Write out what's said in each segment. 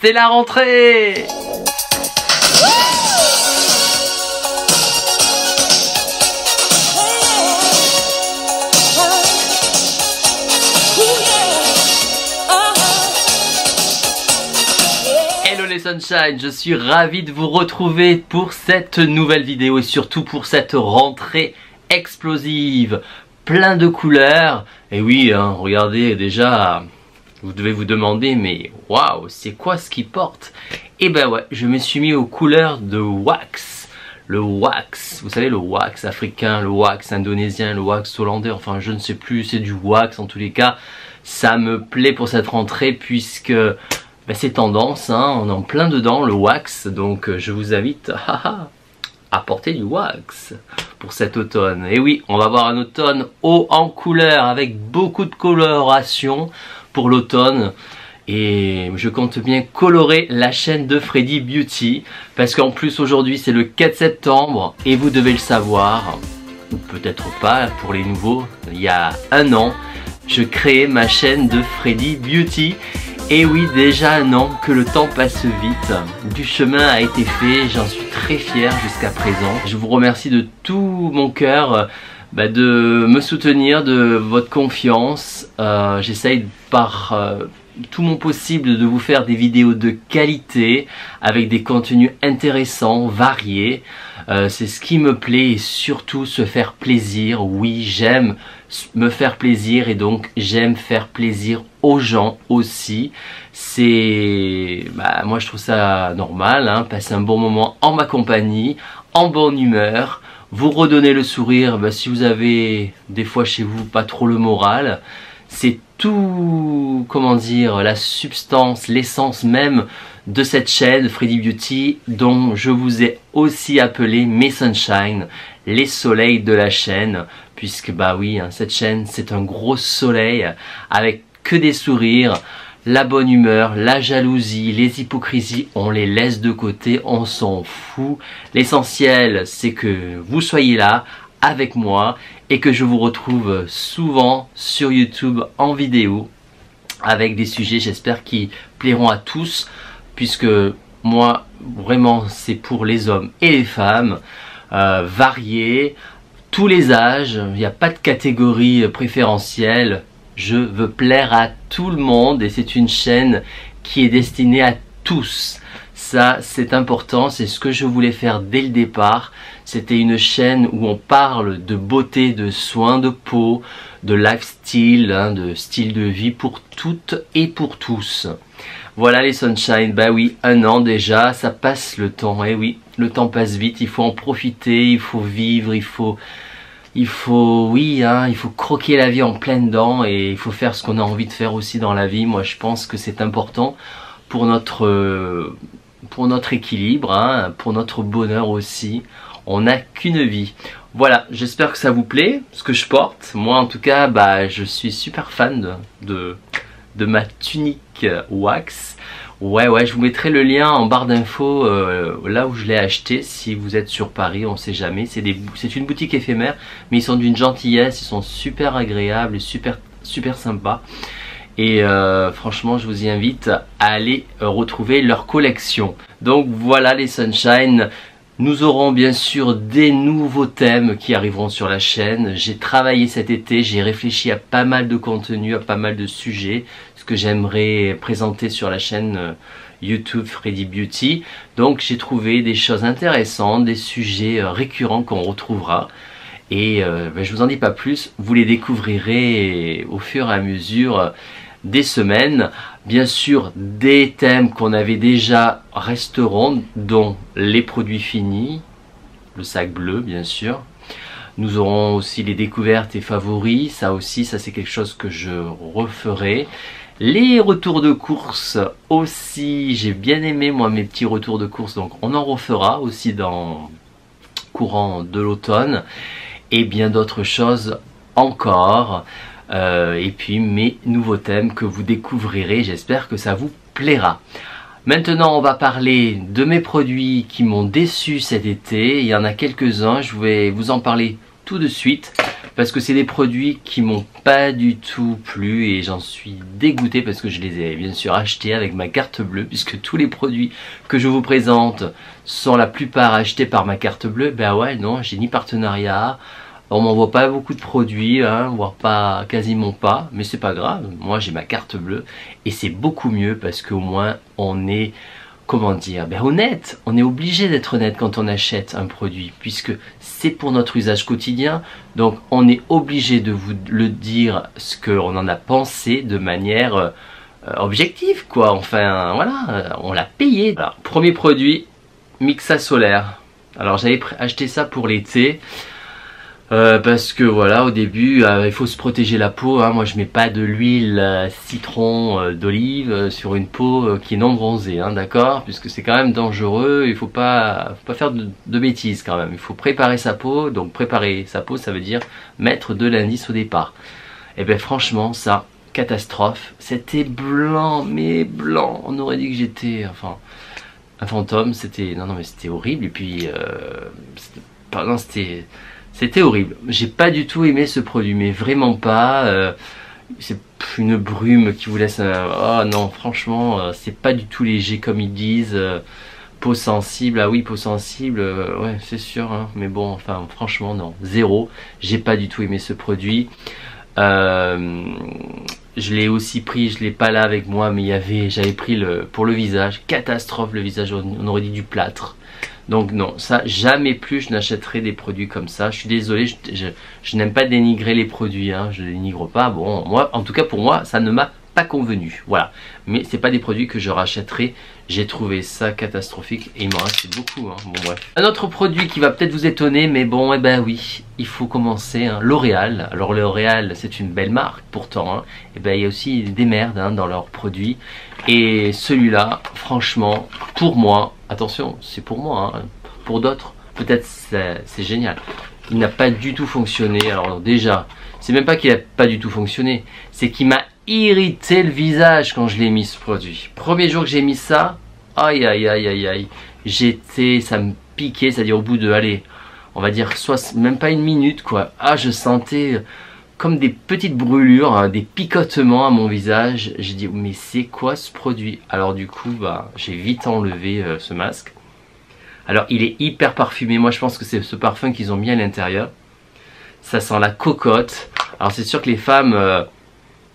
c'est la rentrée! Hello les Sunshine, je suis ravi de vous retrouver pour cette nouvelle vidéo et surtout pour cette rentrée explosive, plein de couleurs. Et oui, hein, regardez déjà, vous devez vous demander, mais waouh, c'est quoi ce qu'ils portent? Et ben ouais, je me suis mis aux couleurs de wax. Le wax, vous savez, le wax africain, le wax indonésien, le wax hollandais, enfin je ne sais plus, c'est du wax en tous les cas. Ça me plaît pour cette rentrée puisque ben, c'est tendance, hein, on est en plein dedans, le wax. Donc je vous invite à porter du wax pour cet automne. Et oui, on va avoir un automne haut en couleurs avec beaucoup de coloration pour l'automne. Et je compte bien colorer la chaîne de Freddy Beauty parce qu'en plus aujourd'hui c'est le 4 septembre et vous devez le savoir, ou peut-être pas pour les nouveaux, il y a un an je créais ma chaîne de Freddy Beauty. Et oui, déjà un an, que le temps passe vite, du chemin a été fait, j'en suis très fier jusqu'à présent. Je vous remercie de tout mon cœur de me soutenir, de votre confiance. J'essaye par tout mon possible de vous faire des vidéos de qualité avec des contenus intéressants, variés. C'est ce qui me plaît et surtout se faire plaisir. Oui, j'aime me faire plaisir et donc j'aime faire plaisir aux gens aussi. C'est, moi je trouve ça normal, hein, passer un bon moment en ma compagnie, en bonne humeur, vous redonner le sourire si vous avez des fois chez vous pas trop le moral. C'est tout, comment dire, la substance, l'essence même de cette chaîne Freddy Beauty dont je vous ai aussi appelé mes Sunshine, les soleils de la chaîne, puisque oui, hein, cette chaîne c'est un gros soleil avec que des sourires, la bonne humeur, la jalousie, les hypocrisies, on les laisse de côté, on s'en fout. L'essentiel c'est que vous soyez là avec moi et que je vous retrouve souvent sur YouTube en vidéo avec des sujets, j'espère, qui plairont à tous, puisque moi vraiment c'est pour les hommes et les femmes, variés, tous les âges, il n'y a pas de catégorie préférentielle. Je veux plaire à tout le monde et c'est une chaîne qui est destinée à tous. Ça c'est important, c'est ce que je voulais faire dès le départ. C'était une chaîne où on parle de beauté, de soins de peau, de lifestyle, hein, de style de vie pour toutes et pour tous. Voilà les Sunshine, oui, un an déjà, ça passe le temps. Et oui, le temps passe vite, il faut en profiter, il faut vivre, il faut oui, hein, il faut croquer la vie en pleine dents et il faut faire ce qu'on a envie de faire aussi dans la vie. Moi je pense que c'est important pour notre équilibre, hein, pour notre bonheur aussi. On n'a qu'une vie. Voilà, j'espère que ça vous plaît, ce que je porte. Moi en tout cas, je suis super fan de ma tunique wax. Ouais, je vous mettrai le lien en barre d'infos là où je l'ai acheté si vous êtes sur Paris, on sait jamais. C'est une boutique éphémère, mais ils sont d'une gentillesse, ils sont super agréables et super sympas. Et franchement, je vous y invite à aller retrouver leur collection. Donc voilà les Sunshine. Nous aurons bien sûr des nouveaux thèmes qui arriveront sur la chaîne. J'ai travaillé cet été, j'ai réfléchi à pas mal de contenus, à pas mal de sujets, ce que j'aimerais présenter sur la chaîne YouTube Freddy Beauty. Donc j'ai trouvé des choses intéressantes, des sujets récurrents qu'on retrouvera. Et je vous en dis pas plus, vous les découvrirez au fur et à mesure des semaines. Bien sûr, des thèmes qu'on avait déjà resteront, dont les produits finis, le sac bleu bien sûr. Nous aurons aussi les découvertes et favoris, ça c'est quelque chose que je referai. Les retours de course aussi, j'ai bien aimé moi mes petits retours de course, donc on en refera aussi dans courant de l'automne. Et bien d'autres choses encore. Et puis mes nouveaux thèmes que vous découvrirez, j'espère que ça vous plaira. Maintenant on va parler de mes produits qui m'ont déçu cet été. Il y en a quelques-uns, je vais vous en parler tout de suite. parce que c'est des produits qui m'ont pas du tout plu et j'en suis dégoûté parce que je les ai bien sûr achetés avec ma carte bleue, puisque tous les produits que je vous présente sont la plupart achetés par ma carte bleue. Ben ouais, non, j'ai ni partenariat, on m'envoie pas beaucoup de produits, hein, voire pas, quasiment pas, mais c'est pas grave, moi j'ai ma carte bleue et c'est beaucoup mieux parce qu'au moins on est, comment dire, ben honnête, on est obligé d'être honnête quand on achète un produit puisque c'est pour notre usage quotidien, donc on est obligé de vous le dire ce qu'on en a pensé de manière objective quoi, enfin voilà, on l'a payé. Alors, premier produit, Mixa Solaire. Alors j'avais acheté ça pour l'été. Parce que voilà, au début il faut se protéger la peau, hein. Moi je mets pas de l'huile citron d'olive sur une peau qui est non bronzée, hein, d'accord, puisque c'est quand même dangereux. Il faut pas faire de bêtises quand même, il faut préparer sa peau. Donc préparer sa peau, ça veut dire mettre de l'indice au départ. Et ben franchement ça, catastrophe, c'était blanc, mais blanc, on aurait dit que j'étais enfin un fantôme. C'était, non mais c'était horrible. Et puis c'était horrible. J'ai pas du tout aimé ce produit, mais vraiment pas. C'est une brume qui vous laisse oh non, franchement, c'est pas du tout léger comme ils disent. Peau sensible, ah oui, peau sensible, ouais, c'est sûr, hein, mais bon, enfin, franchement, non, zéro. J'ai pas du tout aimé ce produit. Je l'ai aussi pris, je l'ai pas là avec moi, mais j'avais pris pour le visage, catastrophe, le visage, on aurait dit du plâtre. Donc non, ça jamais plus je n'achèterai des produits comme ça. Je suis désolé, je n'aime pas dénigrer les produits, hein, je ne dénigre pas. Bon, moi, en tout cas pour moi, ça ne m'a pas convenu, voilà. Mais c'est pas des produits que je rachèterai. J'ai trouvé ça catastrophique et il m'en reste beaucoup, hein. Bon bref. Un autre produit qui va peut-être vous étonner, mais bon, eh ben oui, il faut commencer, hein. L'Oréal. Alors L'Oréal, c'est une belle marque, pourtant, hein. Eh ben il y a aussi des merdes, hein, dans leurs produits. Et celui-là, franchement, pour moi, attention, c'est pour moi, hein. Pour d'autres, peut-être c'est génial. Il n'a pas du tout fonctionné. Alors déjà, c'est même pas qu'il n'a pas du tout fonctionné, c'est qu'il m'a irrité le visage quand je l'ai mis ce produit. Premier jour que j'ai mis ça, aïe aïe aïe aïe aïe, ça me piquait, c'est-à-dire au bout de, allez, on va dire soit même pas une minute quoi. Ah, je sentais comme des petites brûlures, hein, des picotements à mon visage. J'ai dit mais c'est quoi ce produit? Alors du coup bah j'ai vite enlevé ce masque. Alors il est hyper parfumé, moi je pense que c'est ce parfum qu'ils ont mis à l'intérieur. Ça sent la cocotte. Alors c'est sûr que les femmes,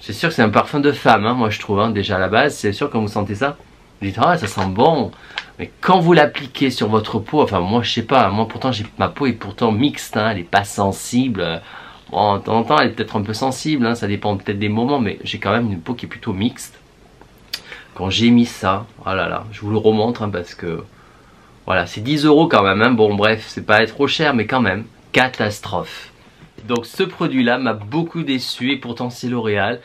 c'est sûr que c'est un parfum de femme, hein, moi je trouve, hein, déjà à la base, c'est sûr quand vous sentez ça, vous dites ah ça sent bon. Mais quand vous l'appliquez sur votre peau, enfin moi je sais pas, moi pourtant ma peau est pourtant mixte, hein, elle est pas sensible. Bon, de temps en temps elle est peut-être un peu sensible, hein, ça dépend peut-être des moments, mais j'ai quand même une peau qui est plutôt mixte. Quand j'ai mis ça, oh là là, je vous le remontre, hein, parce que voilà, c'est 10 € quand même, hein. Bon bref, c'est pas trop cher, mais quand même, catastrophe. Donc ce produit-là m'a beaucoup déçu et pourtant c'est L'Oréal.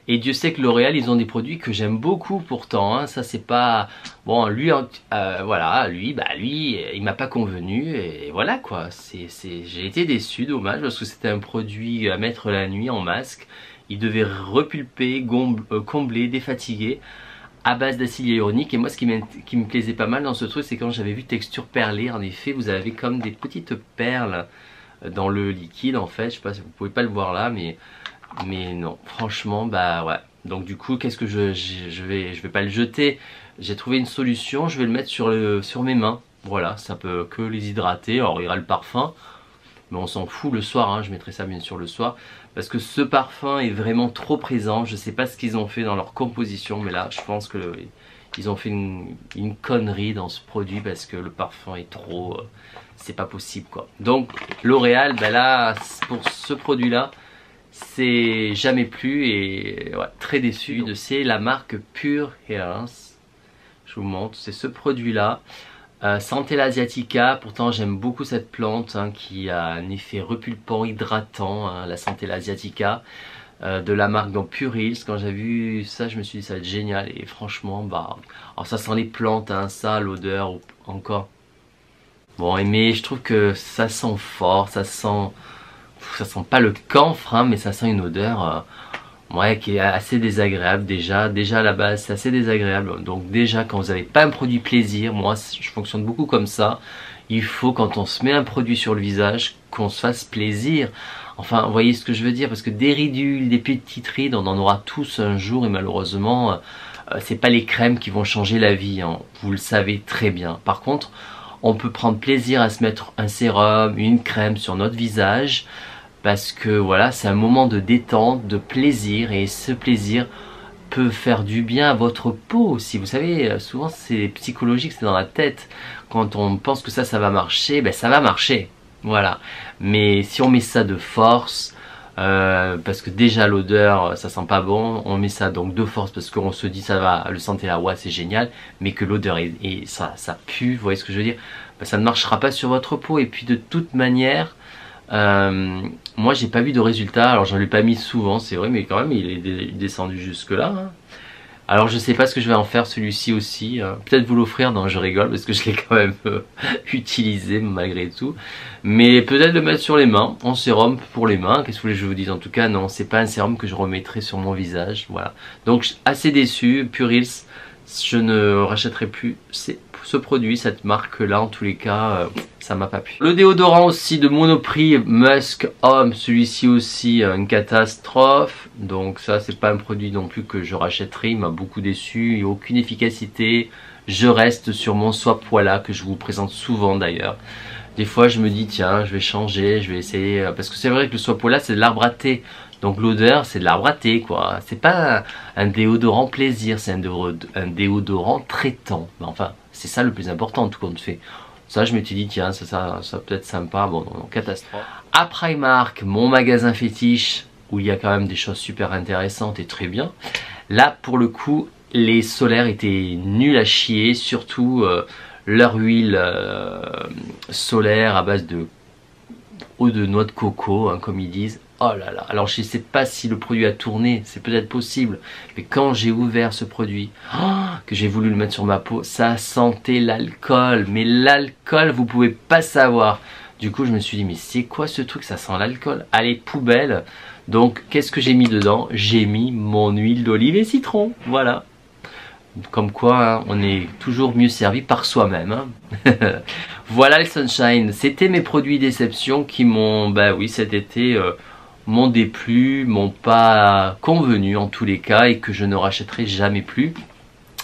Et Dieu sait que L'Oréal, ils ont des produits que j'aime beaucoup pourtant, hein. Ça c'est pas... Bon, lui, voilà, lui, il m'a pas convenu et voilà quoi. J'ai été déçu, dommage, parce que c'était un produit à mettre la nuit en masque. Il devait repulper, combler, défatiguer à base d'acide hyaluronique. Et moi ce qui me plaisait pas mal dans ce truc, c'est quand j'avais vu texture perlée. En effet, vous avez comme des petites perles dans le liquide en fait. Je sais pas si vous pouvez pas le voir là, mais non, franchement bah ouais. Donc du coup qu'est-ce que je vais pas le jeter. J'ai trouvé une solution, je vais le mettre sur mes mains. Voilà, ça peut que les hydrater. Alors il y aura le parfum, mais on s'en fout le soir, hein. Je mettrai ça bien sûr le soir, parce que ce parfum est vraiment trop présent. Je sais pas ce qu'ils ont fait dans leur composition, mais là je pense que ils ont fait une connerie dans ce produit, parce que le parfum est trop... c'est pas possible quoi. Donc L'Oréal, ben là pour ce produit là, c'est jamais plus, et ouais, très déçu. C'est la marque Pure Hairs. Je vous montre, c'est ce produit là. Centella asiatica, pourtant j'aime beaucoup cette plante, hein, qui a un effet repulpant, hydratant, hein, la Centella asiatica, de la marque donc Pure Hills. Quand j'ai vu ça, je me suis dit ça va être génial, et franchement bah, alors ça sent les plantes, hein, ça, l'odeur encore. Bon, mais je trouve que ça sent fort, ça sent pas le camphre, hein, mais ça sent une odeur ouais, qui est assez désagréable déjà à la base, c'est assez désagréable. Donc déjà quand vous n'avez pas un produit plaisir, moi je fonctionne beaucoup comme ça, Il faut, quand on se met un produit sur le visage, qu'on se fasse plaisir. Enfin, vous voyez ce que je veux dire, parce que des ridules, des petites rides, on en aura tous un jour, et malheureusement, c'est pas les crèmes qui vont changer la vie, hein. Vous le savez très bien. Par contre, on peut prendre plaisir à se mettre un sérum, une crème sur notre visage, parce que voilà, c'est un moment de détente, de plaisir, et ce plaisir peut faire du bien à votre peau aussi. Vous savez, souvent c'est psychologique, c'est dans la tête. Quand on pense que ça va marcher, ben ça va marcher. Voilà. Mais si on met ça de force, parce que déjà l'odeur, ça sent pas bon, on met ça donc de force parce qu'on se dit ça va, le sentir là, ouais c'est génial, mais que l'odeur ça pue, vous voyez ce que je veux dire, ben, ça ne marchera pas sur votre peau. Et puis de toute manière, moi j'ai pas vu de résultat, alors j'en ai pas mis souvent c'est vrai, mais quand même il est descendu jusque là, hein. Alors je sais pas ce que je vais en faire celui-ci aussi, peut-être vous l'offrir, non je rigole parce que je l'ai quand même utilisé malgré tout, mais peut-être le mettre sur les mains, en sérum pour les mains, qu'est-ce que vous voulez que je vous dise, en tout cas non, c'est pas un sérum que je remettrai sur mon visage, voilà. Donc assez déçu, Purils, je ne rachèterai plus ce produit, cette marque là en tous les cas, ça m'a pas plu. Le déodorant aussi de Monoprix Musk Homme, celui-ci aussi une catastrophe, donc ça c'est pas un produit non plus que je rachèterai, il m'a beaucoup déçu, il n'y a aucune efficacité. Je reste sur mon Soie Poila que je vous présente souvent d'ailleurs. Des fois je me dis tiens je vais changer, je vais essayer, parce que c'est vrai que le Soie Poila c'est de l'arbre à thé. Donc l'odeur c'est de l'arbre à thé quoi, c'est pas un déodorant plaisir, c'est un déodorant traitant. Mais enfin c'est ça le plus important tout compte fait. Ça je m'étais dit tiens ça peut être sympa, bon non, catastrophe. À Primark, mon magasin fétiche où il y a quand même des choses super intéressantes et très bien. Là pour le coup les solaires étaient nuls à chier, surtout leur huile solaire à base de eau de noix de coco hein, comme ils disent. Oh là là, alors je ne sais pas si le produit a tourné, c'est peut-être possible, mais quand j'ai ouvert ce produit, que j'ai voulu le mettre sur ma peau, ça sentait l'alcool, mais l'alcool vous pouvez pas savoir. Du coup je me suis dit mais c'est quoi ce truc, ça sent l'alcool, allez poubelle. Donc qu'est-ce que j'ai mis dedans? J'ai mis mon huile d'olive et citron, voilà. Comme quoi hein, on est toujours mieux servi par soi-même hein. Voilà les Sunshine, c'était mes produits déception qui m'ont, bah oui cet été m'ont déplu, m'ont pas convenu en tous les cas et que je ne rachèterai jamais plus.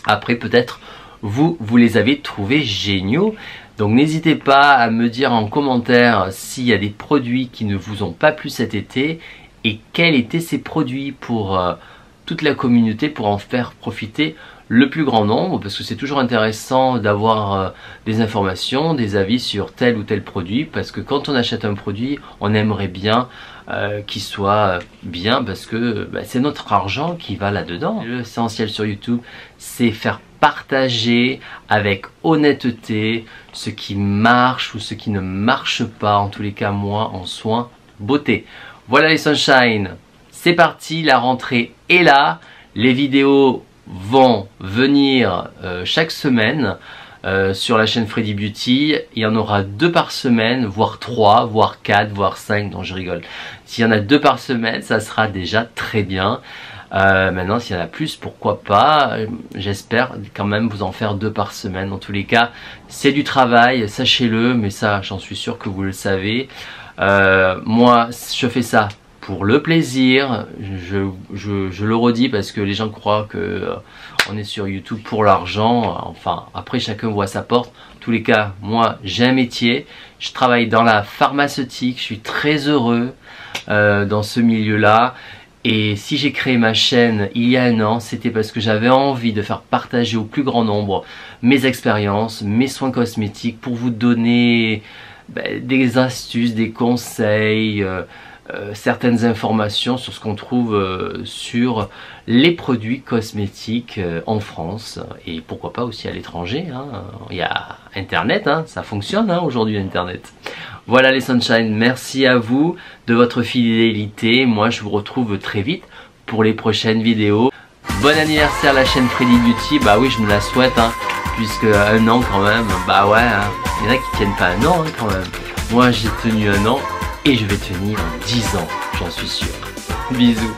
Après peut-être vous les avez trouvés géniaux. Donc n'hésitez pas à me dire en commentaire s'il y a des produits qui ne vous ont pas plu cet été et quels étaient ces produits pour toute la communauté, pour en faire profiter le plus grand nombre, parce que c'est toujours intéressant d'avoir des informations, des avis sur tel ou tel produit, parce que quand on achète un produit, on aimerait bien qu'il soit bien, parce que bah, c'est notre argent qui va là-dedans. L'essentiel sur YouTube, c'est faire partager avec honnêteté ce qui marche ou ce qui ne marche pas, en tous les cas moi en soins beauté. Voilà les Sunshine, c'est parti, la rentrée est là, les vidéos vont venir chaque semaine sur la chaîne Freddy Beauty. Il y en aura 2 par semaine, voire 3, voire 4, voire 5, non je rigole. S'il y en a 2 par semaine, ça sera déjà très bien. Maintenant s'il y en a plus, pourquoi pas, j'espère quand même vous en faire 2 par semaine. En tous les cas, c'est du travail, sachez-le, mais ça j'en suis sûr que vous le savez. Moi je fais ça pour le plaisir, je le redis parce que les gens croient que on est sur YouTube pour l'argent. Enfin après chacun voit sa porte. En tous les cas moi j'ai un métier, je travaille dans la pharmaceutique, je suis très heureux dans ce milieu là. Et si j'ai créé ma chaîne il y a 1 an, c'était parce que j'avais envie de faire partager au plus grand nombre mes expériences, mes soins cosmétiques, pour vous donner des astuces, des conseils, certaines informations sur ce qu'on trouve sur les produits cosmétiques en France et pourquoi pas aussi à l'étranger hein. Il y a internet hein, ça fonctionne hein, aujourd'hui internet. Voilà les Sunshine, merci à vous de votre fidélité. Moi je vous retrouve très vite pour les prochaines vidéos. Bon anniversaire la chaîne Freddy Beauty, bah oui je me la souhaite hein, puisque 1 an quand même, bah ouais hein. Il y en a qui tiennent pas 1 an hein, quand même. Moi j'ai tenu 1 an et je vais tenir 10 ans, j'en suis sûr. Bisous.